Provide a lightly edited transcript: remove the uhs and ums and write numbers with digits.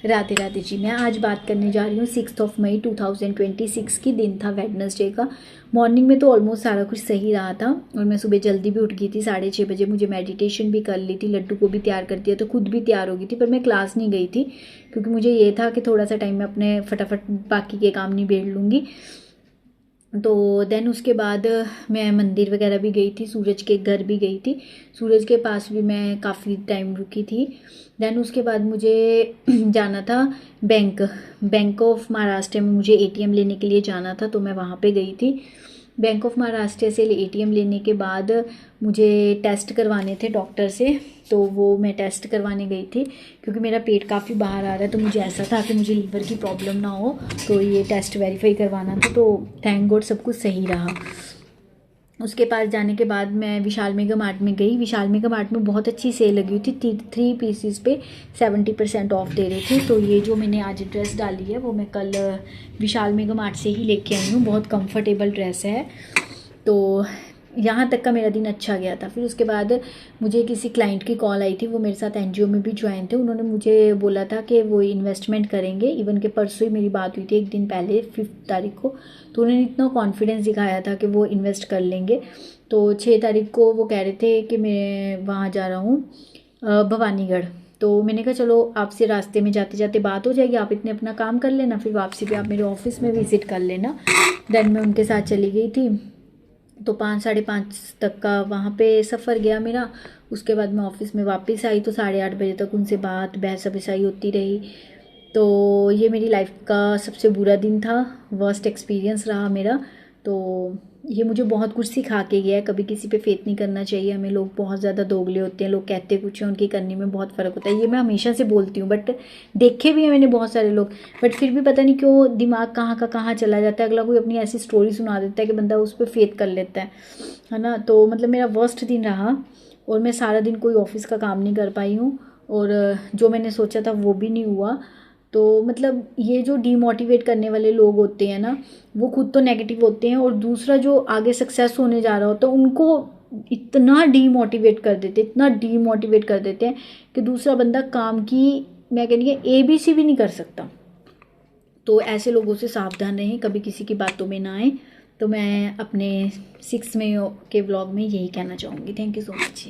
राधे राधे जी। मैं आज बात करने जा रही हूँ 6 मई 2026 की। दिन था वेडनेसडे का। मॉर्निंग में तो ऑलमोस्ट सारा कुछ सही रहा था और मैं सुबह जल्दी भी उठ गई थी 6:30 बजे। मुझे मेडिटेशन भी कर ली थी, लड्डू को भी तैयार कर दिया, तो खुद भी तैयार हो गई थी। पर मैं क्लास नहीं गई थी क्योंकि मुझे ये था कि थोड़ा सा टाइम में अपने फटाफट बाकी के काम निबेड़ लूँगी। तो देन उसके बाद मैं मंदिर वगैरह भी गई थी, सूरज के घर भी गई थी, सूरज के पास भी मैं काफ़ी टाइम रुकी थी। देन उसके बाद मुझे जाना था बैंक ऑफ महाराष्ट्र में मुझे एटीएम लेने के लिए जाना था, तो मैं वहाँ पे गई थी। बैंक ऑफ महाराष्ट्र से एटीएम लेने के बाद मुझे टेस्ट करवाने थे डॉक्टर से, तो वो मैं टेस्ट करवाने गई थी क्योंकि मेरा पेट काफ़ी बाहर आ रहा है। तो मुझे ऐसा था कि मुझे लीवर की प्रॉब्लम ना हो, तो ये टेस्ट वेरीफाई करवाना था। तो थैंक गॉड सब कुछ सही रहा। उसके पास जाने के बाद मैं विशाल मेगा मार्ट में गई। विशाल मेगा मार्ट में बहुत अच्छी सेल लगी हुई थी, 3 पीसीस पे 70% ऑफ दे रहे थे। तो ये जो मैंने आज ड्रेस डाली है वो मैं कल विशाल मेगा मार्ट से ही लेके आई हूँ। बहुत कंफर्टेबल ड्रेस है। तो यहाँ तक का मेरा दिन अच्छा गया था। फिर उसके बाद मुझे किसी क्लाइंट की कॉल आई थी, वो मेरे साथ एनजीओ में भी ज्वाइन थे। उन्होंने मुझे बोला था कि वो इन्वेस्टमेंट करेंगे। इवन के परसों ही मेरी बात हुई थी, एक दिन पहले 5 तारीख को। तो उन्होंने इतना कॉन्फिडेंस दिखाया था कि वो इन्वेस्ट कर लेंगे। तो 6 तारीख को वो कह रहे थे कि मैं वहाँ जा रहा हूँ भवानीगढ़। तो मैंने कहा चलो आपसे रास्ते में जाते जाते बात हो जाएगी, आप इतने अपना काम कर लेना, फिर वापसी पे आप मेरे ऑफिस में विजिट कर लेना। देन मैं उनके साथ चली गई थी। तो 5 साढ़े 5 तक का वहाँ पे सफ़र गया मेरा। उसके बाद मैं ऑफिस में वापस आई तो 8:30 बजे तक उनसे बात बहस बिसाई होती रही। तो ये मेरी लाइफ का सबसे बुरा दिन था, वर्स्ट एक्सपीरियंस रहा मेरा। तो ये मुझे बहुत कुछ सिखा के गया है। कभी किसी पे फेथ नहीं करना चाहिए हमें। लोग बहुत ज़्यादा दोगले होते हैं, लोग कहते कुछ हैं, उनकी करने में बहुत फ़र्क होता है। ये मैं हमेशा से बोलती हूँ, बट देखे भी हैं मैंने बहुत सारे लोग, बट फिर भी पता नहीं क्यों दिमाग कहाँ का कहाँ चला जाता है। अगला कोई अपनी ऐसी स्टोरी सुना देता है कि बंदा उस पर फेथ कर लेता है ना। तो मतलब मेरा वर्स्ट दिन रहा और मैं सारा दिन कोई ऑफिस का काम नहीं कर पाई हूँ और जो मैंने सोचा था वो भी नहीं हुआ। तो मतलब ये जो डीमोटिवेट करने वाले लोग होते हैं ना, वो खुद तो नेगेटिव होते हैं और दूसरा जो आगे सक्सेस होने जा रहा होता है उनको इतना डीमोटिवेट कर देते, इतना डीमोटिवेट कर देते हैं कि दूसरा बंदा काम की, मैं कह रही हूँ, ABC भी नहीं कर सकता। तो ऐसे लोगों से सावधान रहें, कभी किसी की बातों में ना आए। तो मैं अपने 6 मई के व्लॉग में यही कहना चाहूँगी। Thank you so much.